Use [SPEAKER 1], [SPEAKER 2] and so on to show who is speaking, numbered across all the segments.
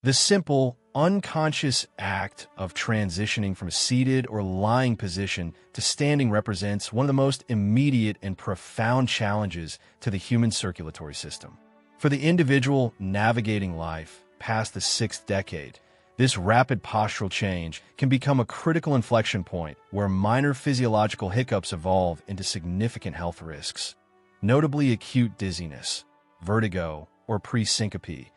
[SPEAKER 1] The simple, unconscious act of transitioning from a seated or lying position to standing represents one of the most immediate and profound challenges to the human circulatory system. For the individual navigating life past the sixth decade, this rapid postural change can become a critical inflection point where minor physiological hiccups evolve into significant health risks, notably acute dizziness, vertigo, or pre-syncope,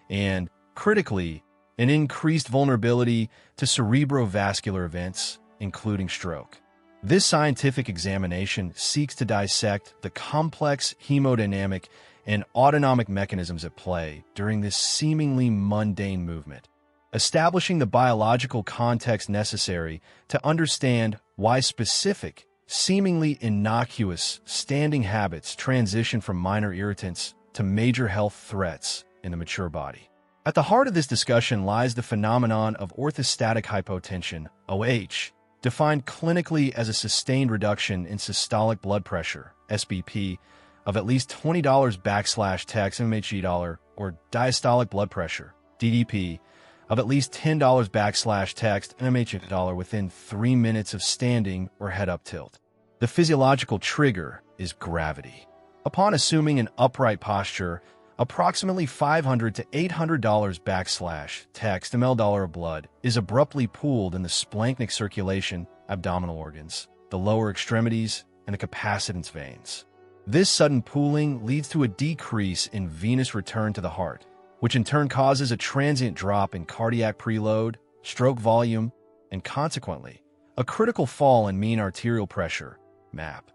[SPEAKER 1] and, critically, an increased vulnerability to cerebrovascular events, including stroke. This scientific examination seeks to dissect the complex hemodynamic and autonomic mechanisms at play during this seemingly mundane movement, establishing the biological context necessary to understand why specific, seemingly innocuous standing habits transition from minor irritants to major health threats in the mature body. At the heart of this discussion lies the phenomenon of orthostatic hypotension, OH, defined clinically as a sustained reduction in systolic blood pressure, SBP, of at least $20/text mmHg or diastolic blood pressure, DDP, of at least $10/text mmHg within 3 minutes of standing or head-up tilt. The physiological trigger is gravity. Upon assuming an upright posture, approximately $500 to $800/text ml of blood is abruptly pooled in the splanchnic circulation, abdominal organs, the lower extremities, and the capacitance veins. This sudden pooling leads to a decrease in venous return to the heart, which in turn causes a transient drop in cardiac preload, stroke volume, and consequently, a critical fall in mean arterial pressure, MAP.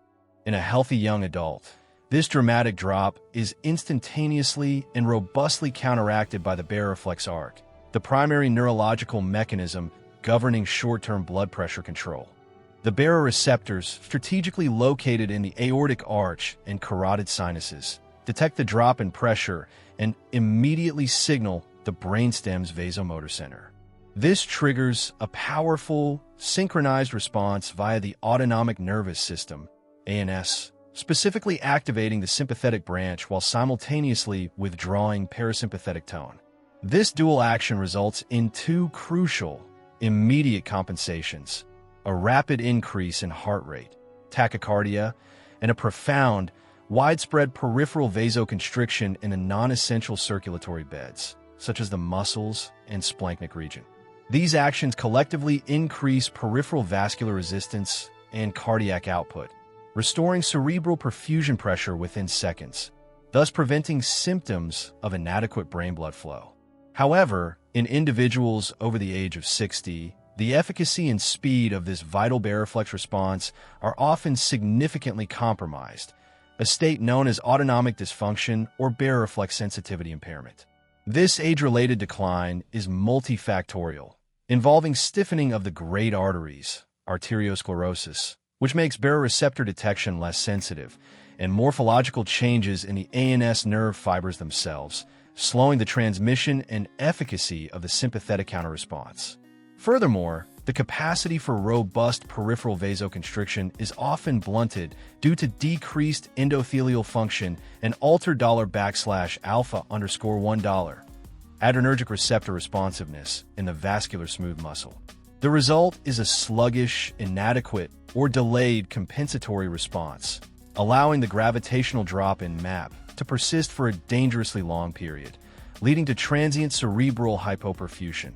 [SPEAKER 1] In a healthy young adult, this dramatic drop is instantaneously and robustly counteracted by the Baroreflex arc, the primary neurological mechanism governing short-term blood pressure control. The baroreceptors, strategically located in the aortic arch and carotid sinuses, detect the drop in pressure and immediately signal the brainstem's vasomotor center. This triggers a powerful, synchronized response via the autonomic nervous system, ANS, specifically activating the sympathetic branch while simultaneously withdrawing parasympathetic tone. This dual action results in two crucial, immediate compensations: a rapid increase in heart rate, tachycardia, and a profound, widespread peripheral vasoconstriction in the non-essential circulatory beds, such as the muscles and splanchnic region. These actions collectively increase peripheral vascular resistance and cardiac output, restoring cerebral perfusion pressure within seconds, thus preventing symptoms of inadequate brain blood flow. However, in individuals over the age of 60, the efficacy and speed of this vital Baroreflex response are often significantly compromised, a state known as autonomic dysfunction or Baroreflex sensitivity impairment. This age-related decline is multifactorial, involving stiffening of the great arteries, arteriosclerosis, which makes baroreceptor detection less sensitive, and morphological changes in the ANS nerve fibers themselves, slowing the transmission and efficacy of the sympathetic counterresponse. Furthermore, the capacity for robust peripheral vasoconstriction is often blunted due to decreased endothelial function and altered $alpha_1 adrenergic receptor responsiveness in the vascular smooth muscle. The result is a sluggish, inadequate, or delayed compensatory response, allowing the gravitational drop in MAP to persist for a dangerously long period, leading to transient cerebral hypoperfusion,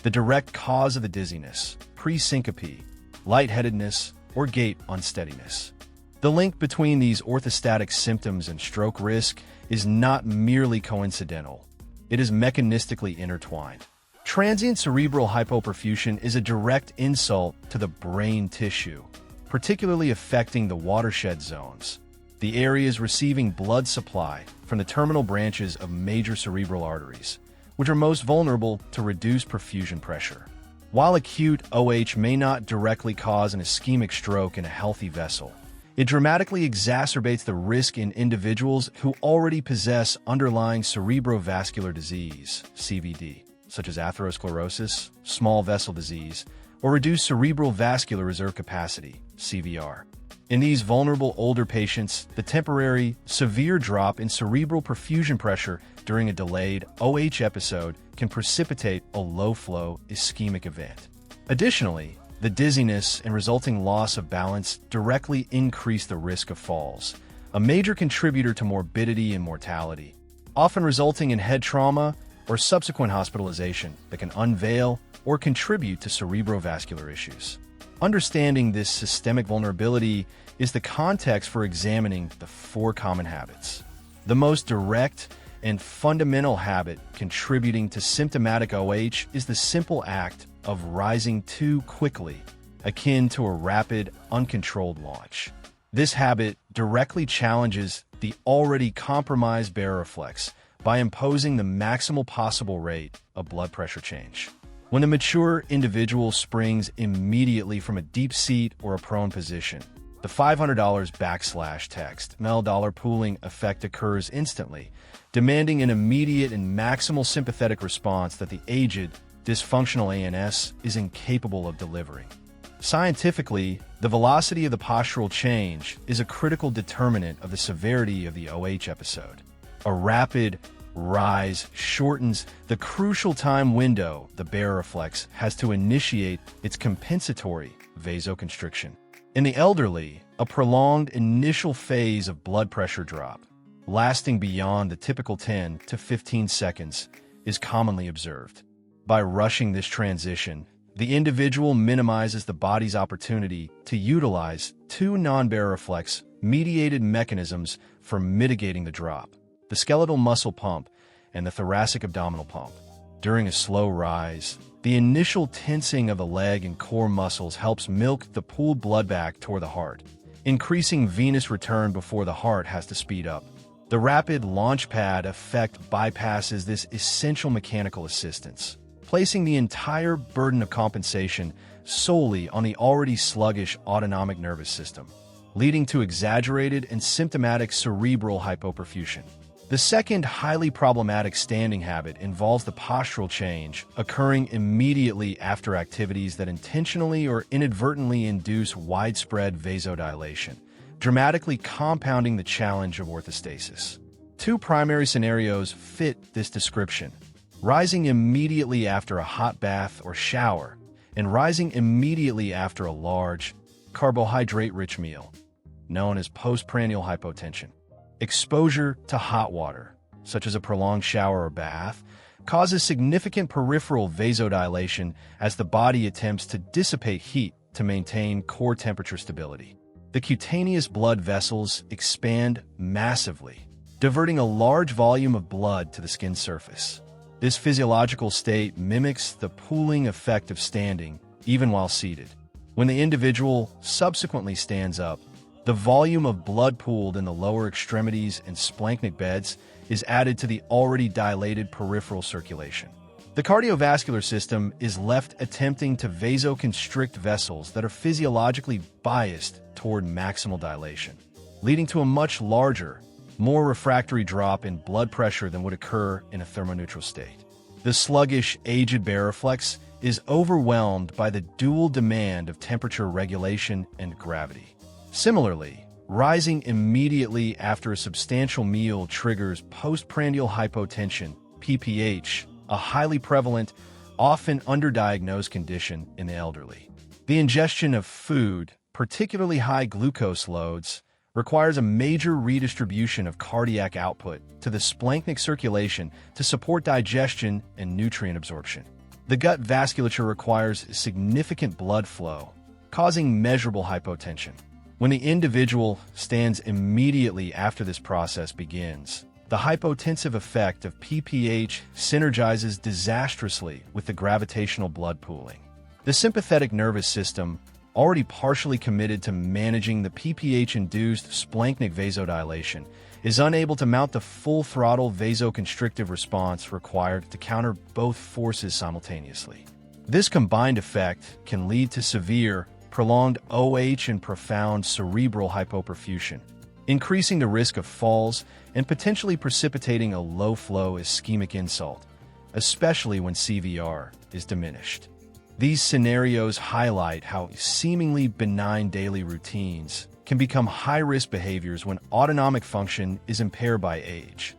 [SPEAKER 1] the direct cause of the dizziness, pre-syncope, lightheadedness, or gait unsteadiness. The link between these orthostatic symptoms and stroke risk is not merely coincidental. It is mechanistically intertwined. Transient cerebral hypoperfusion is a direct insult to the brain tissue, particularly affecting the watershed zones, the areas receiving blood supply from the terminal branches of major cerebral arteries, which are most vulnerable to reduced perfusion pressure. While acute OH may not directly cause an ischemic stroke in a healthy vessel, it dramatically exacerbates the risk in individuals who already possess underlying cerebrovascular disease, CVD, such as atherosclerosis, small vessel disease, or reduced cerebral vascular reserve capacity, CVR. In these vulnerable older patients, the temporary, severe drop in cerebral perfusion pressure during a delayed OH episode can precipitate a low-flow ischemic event. Additionally, the dizziness and resulting loss of balance directly increase the risk of falls, a major contributor to morbidity and mortality, often resulting in head trauma or subsequent hospitalization that can unveil or contribute to cerebrovascular issues. Understanding this systemic vulnerability is the context for examining the 4 common habits. The most direct and fundamental habit contributing to symptomatic OH is the simple act of rising too quickly, akin to a rapid, uncontrolled launch. This habit directly challenges the already compromised Baroreflex by imposing the maximal possible rate of blood pressure change. When a mature individual springs immediately from a deep seat or a prone position, the $500 text $ml pooling effect occurs instantly, demanding an immediate and maximal sympathetic response that the aged, dysfunctional ANS is incapable of delivering. Scientifically, the velocity of the postural change is a critical determinant of the severity of the OH episode. A rapid rise shortens the crucial time window the Baroreflex has to initiate its compensatory vasoconstriction. In the elderly, a prolonged initial phase of blood pressure drop, lasting beyond the typical 10 to 15 seconds, is commonly observed. By rushing this transition, the individual minimizes the body's opportunity to utilize 2 non-Baroreflex-mediated mechanisms for mitigating the drop: the skeletal muscle pump and the thoracic abdominal pump. During a slow rise, the initial tensing of the leg and core muscles helps milk the pooled blood back toward the heart, increasing venous return before the heart has to speed up. The rapid launchpad effect bypasses this essential mechanical assistance, placing the entire burden of compensation solely on the already sluggish autonomic nervous system, leading to exaggerated and symptomatic cerebral hypoperfusion. The second highly problematic standing habit involves the postural change occurring immediately after activities that intentionally or inadvertently induce widespread vasodilation, dramatically compounding the challenge of orthostasis. 2 primary scenarios fit this description: rising immediately after a hot bath or shower, and rising immediately after a large, carbohydrate-rich meal, known as postprandial hypotension. Exposure to hot water, such as a prolonged shower or bath, causes significant peripheral vasodilation as the body attempts to dissipate heat to maintain core temperature stability. The cutaneous blood vessels expand massively, diverting a large volume of blood to the skin surface. This physiological state mimics the pooling effect of standing, even while seated. When the individual subsequently stands up, the volume of blood pooled in the lower extremities and splanchnic beds is added to the already dilated peripheral circulation. The cardiovascular system is left attempting to vasoconstrict vessels that are physiologically biased toward maximal dilation, leading to a much larger, more refractory drop in blood pressure than would occur in a thermoneutral state. The sluggish, aged Baroreflex is overwhelmed by the dual demand of temperature regulation and gravity. Similarly, rising immediately after a substantial meal triggers postprandial hypotension, PPH, a highly prevalent, often underdiagnosed condition in the elderly. The ingestion of food, particularly high glucose loads, requires a major redistribution of cardiac output to the splanchnic circulation to support digestion and nutrient absorption. The gut vasculature requires significant blood flow, causing measurable hypotension. When the individual stands immediately after this process begins, the hypotensive effect of PPH synergizes disastrously with the gravitational blood pooling. The sympathetic nervous system, already partially committed to managing the PPH-induced splanchnic vasodilation, is unable to mount the full-throttle vasoconstrictive response required to counter both forces simultaneously. This combined effect can lead to severe, prolonged OH and profound cerebral hypoperfusion, increasing the risk of falls and potentially precipitating a low-flow ischemic insult, especially when CVR is diminished. These scenarios highlight how seemingly benign daily routines can become high-risk behaviors when autonomic function is impaired by age.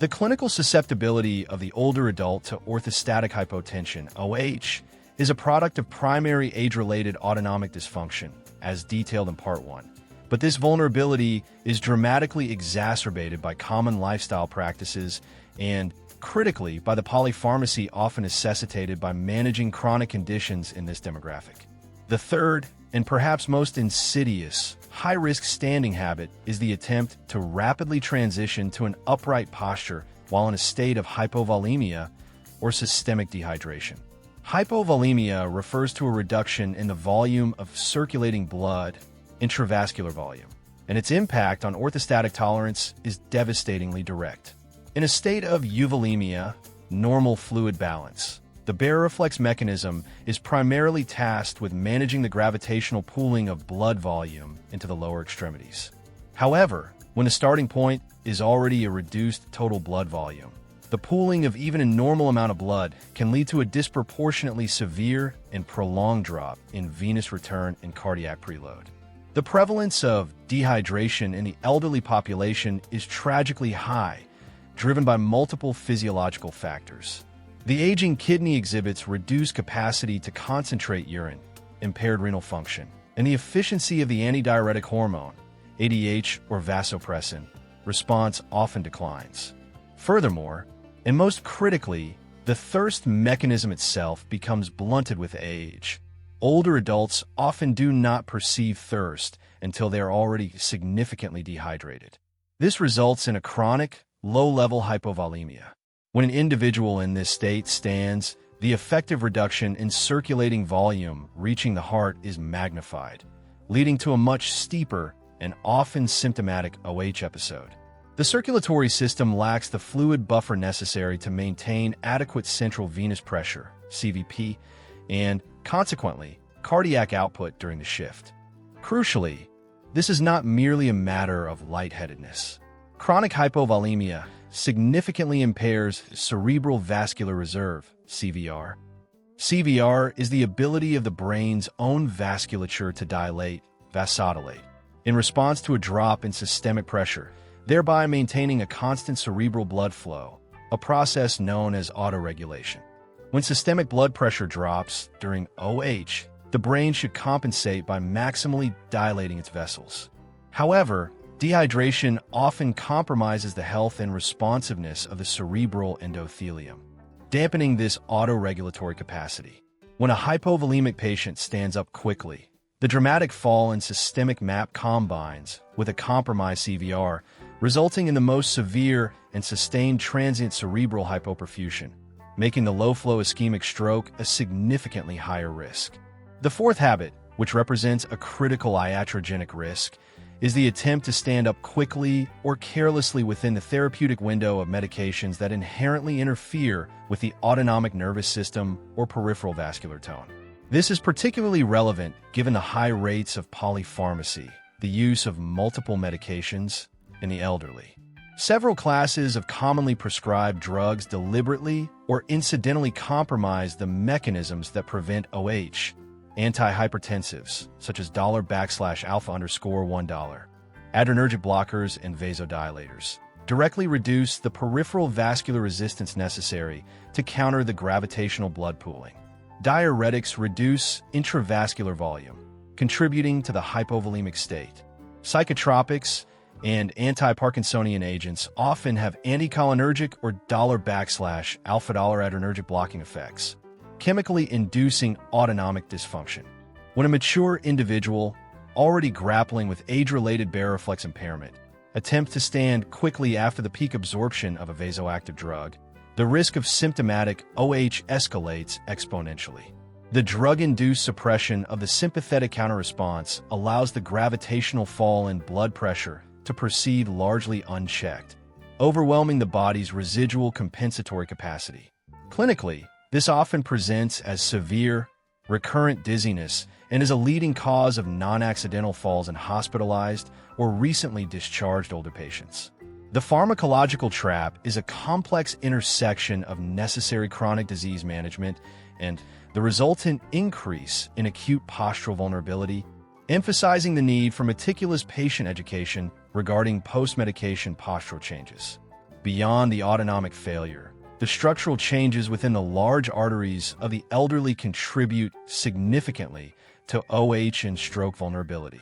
[SPEAKER 1] The clinical susceptibility of the older adult to orthostatic hypotension, OH, is a product of primary age-related autonomic dysfunction, as detailed in Part 1. But this vulnerability is dramatically exacerbated by common lifestyle practices and, critically, by the polypharmacy often necessitated by managing chronic conditions in this demographic. The third, and perhaps most insidious, high-risk standing habit is the attempt to rapidly transition to an upright posture while in a state of hypovolemia or systemic dehydration. Hypovolemia refers to a reduction in the volume of circulating blood, intravascular volume, and its impact on orthostatic tolerance is devastatingly direct. In a state of euvolemia, normal fluid balance, the Baroreflex mechanism is primarily tasked with managing the gravitational pooling of blood volume into the lower extremities. However, when the starting point is already a reduced total blood volume, the pooling of even a normal amount of blood can lead to a disproportionately severe and prolonged drop in venous return and cardiac preload. The prevalence of dehydration in the elderly population is tragically high, driven by multiple physiological factors. The aging kidney exhibits reduced capacity to concentrate urine, impaired renal function, and the efficiency of the antidiuretic hormone, ADH or vasopressin, response often declines. Furthermore, and most critically, the thirst mechanism itself becomes blunted with age. Older adults often do not perceive thirst until they are already significantly dehydrated. This results in a chronic, low-level hypovolemia. When an individual in this state stands, the effective reduction in circulating volume reaching the heart is magnified, leading to a much steeper and often symptomatic OH episode. The circulatory system lacks the fluid buffer necessary to maintain adequate central venous pressure, CVP, and, consequently, cardiac output during the shift. Crucially, this is not merely a matter of lightheadedness. Chronic hypovolemia significantly impairs cerebral vascular reserve, CVR. CVR is the ability of the brain's own vasculature to dilate, vasodilate, in response to a drop in systemic pressure, thereby maintaining a constant cerebral blood flow, a process known as autoregulation. When systemic blood pressure drops during OH, the brain should compensate by maximally dilating its vessels. However, dehydration often compromises the health and responsiveness of the cerebral endothelium, dampening this autoregulatory capacity. When a hypovolemic patient stands up quickly, the dramatic fall in systemic MAP combines with a compromised CVR, resulting in the most severe and sustained transient cerebral hypoperfusion, making the low-flow ischemic stroke a significantly higher risk. The fourth habit, which represents a critical iatrogenic risk, is the attempt to stand up quickly or carelessly within the therapeutic window of medications that inherently interfere with the autonomic nervous system or peripheral vascular tone. This is particularly relevant given the high rates of polypharmacy, the use of multiple medications, in the elderly. Several classes of commonly prescribed drugs deliberately or incidentally compromise the mechanisms that prevent OH. Antihypertensives, such as $\alpha_1, adrenergic blockers and vasodilators, directly reduce the peripheral vascular resistance necessary to counter the gravitational blood pooling. Diuretics reduce intravascular volume, contributing to the hypovolemic state. Psychotropics and anti-Parkinsonian agents often have anticholinergic or $alpha$ adrenergic blocking effects, chemically inducing autonomic dysfunction. When a mature individual, already grappling with age-related Baroreflex impairment, attempts to stand quickly after the peak absorption of a vasoactive drug, the risk of symptomatic OH escalates exponentially. The drug-induced suppression of the sympathetic counterresponse allows the gravitational fall in blood pressure to proceed largely unchecked, overwhelming the body's residual compensatory capacity. Clinically, this often presents as severe, recurrent dizziness and is a leading cause of non-accidental falls in hospitalized or recently discharged older patients. The pharmacological trap is a complex intersection of necessary chronic disease management and the resultant increase in acute postural vulnerability, emphasizing the need for meticulous patient education regarding post-medication postural changes. Beyond the autonomic failure, the structural changes within the large arteries of the elderly contribute significantly to OH and stroke vulnerability.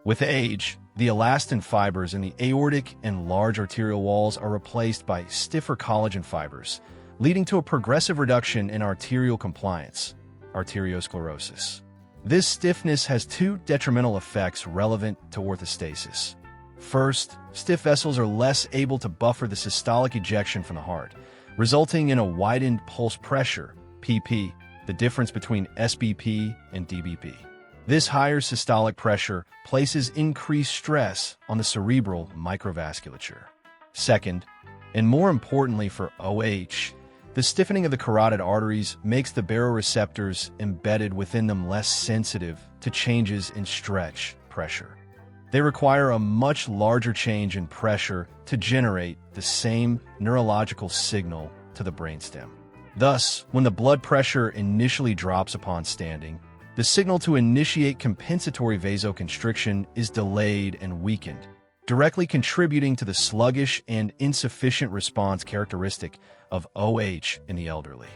[SPEAKER 1] With age, the elastin fibers in the aortic and large arterial walls are replaced by stiffer collagen fibers, leading to a progressive reduction in arterial compliance, arteriosclerosis. This stiffness has two detrimental effects relevant to orthostasis. First, stiff vessels are less able to buffer the systolic ejection from the heart, resulting in a widened pulse pressure, PP, the difference between SBP and DBP. This higher systolic pressure places increased stress on the cerebral microvasculature. Second, and more importantly for OH, the stiffening of the carotid arteries makes the baroreceptors embedded within them less sensitive to changes in stretch pressure. They require a much larger change in pressure to generate the same neurological signal to the brainstem. Thus, when the blood pressure initially drops upon standing, the signal to initiate compensatory vasoconstriction is delayed and weakened, directly contributing to the sluggish and insufficient response characteristic of OH in the elderly.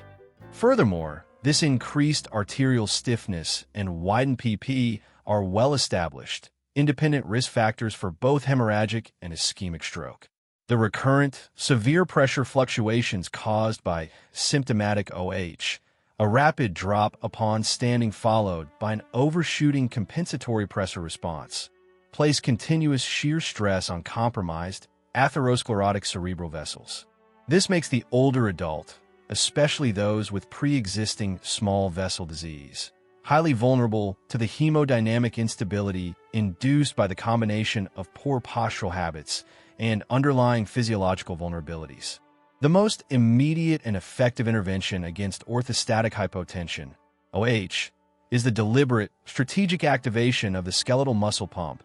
[SPEAKER 1] Furthermore, this increased arterial stiffness and widened PP are well-established, independent risk factors for both hemorrhagic and ischemic stroke. The recurrent, severe pressure fluctuations caused by symptomatic OH, a rapid drop upon standing followed by an overshooting compensatory pressure response, place continuous shear stress on compromised, atherosclerotic cerebral vessels. This makes the older adult, especially those with pre-existing small vessel disease, highly vulnerable to the hemodynamic instability induced by the combination of poor postural habits and underlying physiological vulnerabilities. The most immediate and effective intervention against orthostatic hypotension, OH, is the deliberate, strategic activation of the skeletal muscle pump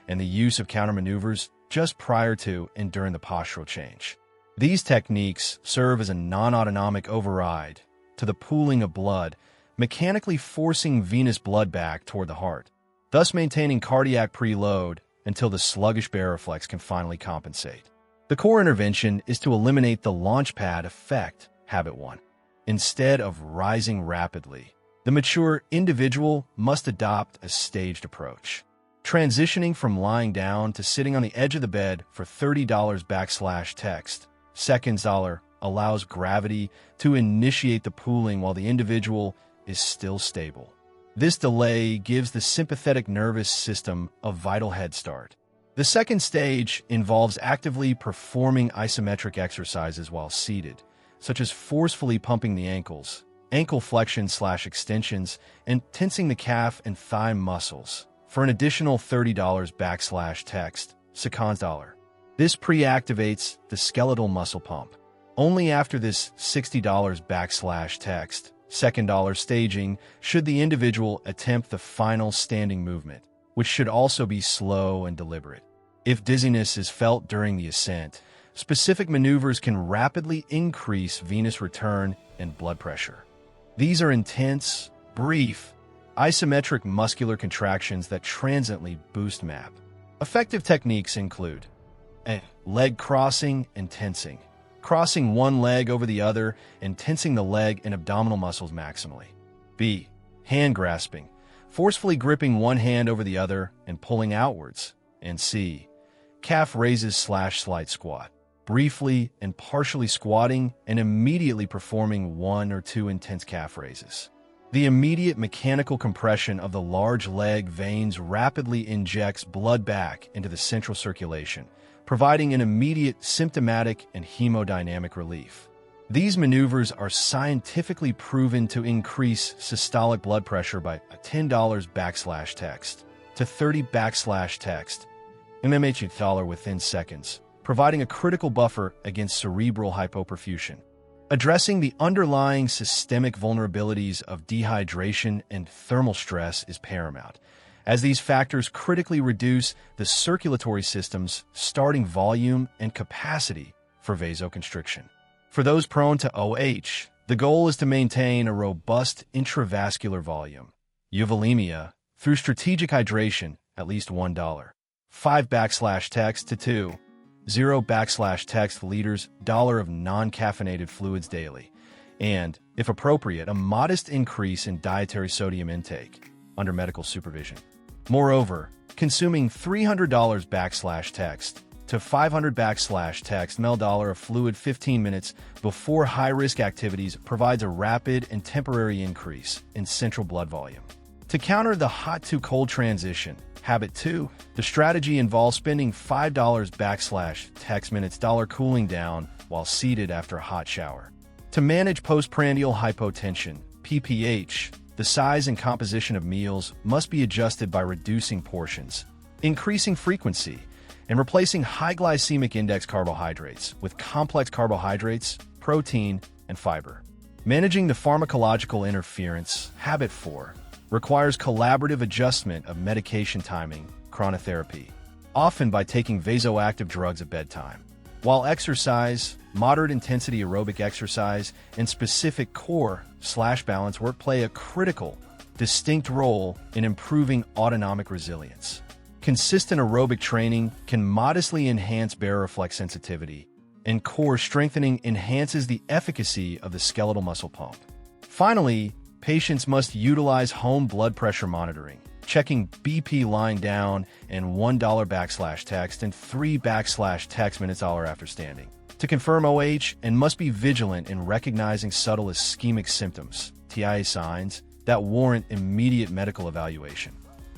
[SPEAKER 1] and the use of countermaneuvers just prior to and during the postural change. These techniques serve as a non-autonomic override to the pooling of blood, mechanically forcing venous blood back toward the heart, thus maintaining cardiac preload until the sluggish Baroreflex can finally compensate. The core intervention is to eliminate the launchpad effect, habit 1. Instead of rising rapidly, the mature individual must adopt a staged approach, transitioning from lying down to sitting on the edge of the bed for $30 \text. Seconds allows gravity to initiate the pooling while the individual is still stable. This delay gives the sympathetic nervous system a vital head start. The second stage involves actively performing isometric exercises while seated, such as forcefully pumping the ankles, ankle flexion/extensions, and tensing the calf and thigh muscles for an additional $30 \text. This pre-activates the skeletal muscle pump. Only after this $60 \text staging should the individual attempt the final standing movement, which should also be slow and deliberate. If dizziness is felt during the ascent, specific maneuvers can rapidly increase venous return and blood pressure. These are intense, brief, isometric muscular contractions that transiently boost MAP. Effective techniques include A. Leg crossing and tensing. Crossing one leg over the other and tensing the leg and abdominal muscles maximally. B. Hand grasping. Forcefully gripping one hand over the other and pulling outwards. And C. Calf raises/slight squat. Briefly and partially squatting and immediately performing 1 or 2 intense calf raises. The immediate mechanical compression of the large leg veins rapidly injects blood back into the central circulation, providing an immediate symptomatic and hemodynamic relief. These maneuvers are scientifically proven to increase systolic blood pressure by $10 \text to $30 \text mmHg within seconds, providing a critical buffer against cerebral hypoperfusion. Addressing the underlying systemic vulnerabilities of dehydration and thermal stress is paramount, as these factors critically reduce the circulatory system's starting volume and capacity for vasoconstriction. For those prone to OH, the goal is to maintain a robust intravascular volume, euvolemia, through strategic hydration, at least $1.5 \text to $2 0/text liters dollar of non-caffeinated fluids daily, and, if appropriate, a modest increase in dietary sodium intake under medical supervision. Moreover, consuming $300/text to $500/text ml of fluid 15 minutes before high-risk activities provides a rapid and temporary increase in central blood volume. To counter the hot-to-cold transition, Habit 2, the strategy involves spending $5/text minutes cooling down while seated after a hot shower. To manage postprandial hypotension, PPH, the size and composition of meals must be adjusted by reducing portions, increasing frequency, and replacing high glycemic index carbohydrates with complex carbohydrates, protein, and fiber. Managing the pharmacological interference, Habit 4, requires collaborative adjustment of medication timing, chronotherapy, often by taking vasoactive drugs at bedtime. While exercise, moderate-intensity aerobic exercise, and specific core/balance work play a critical, distinct role in improving autonomic resilience. Consistent aerobic training can modestly enhance Baroreflex sensitivity, and core strengthening enhances the efficacy of the skeletal muscle pump. Finally, patients must utilize home blood pressure monitoring, checking BP lying down and $1/text and $3/text minutes after standing, to confirm OH, and must be vigilant in recognizing subtle ischemic symptoms, TIA signs, that warrant immediate medical evaluation.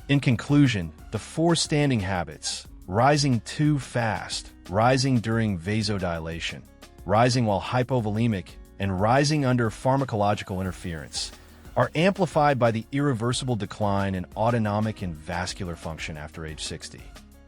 [SPEAKER 1] In conclusion, the 4 standing habits: rising too fast, rising during vasodilation, rising while hypovolemic, and rising under pharmacological interference, are amplified by the irreversible decline in autonomic and vascular function after age 60.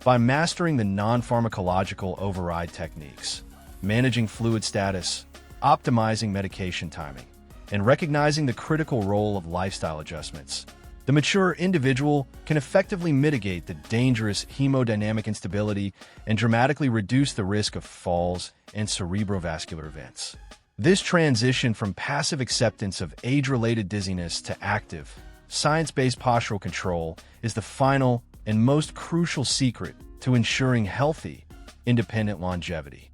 [SPEAKER 1] By mastering the non-pharmacological override techniques, managing fluid status, optimizing medication timing, and recognizing the critical role of lifestyle adjustments, the mature individual can effectively mitigate the dangerous hemodynamic instability and dramatically reduce the risk of falls and cerebrovascular events. This transition from passive acceptance of age-related dizziness to active, science-based postural control is the final and most crucial secret to ensuring healthy, independent longevity.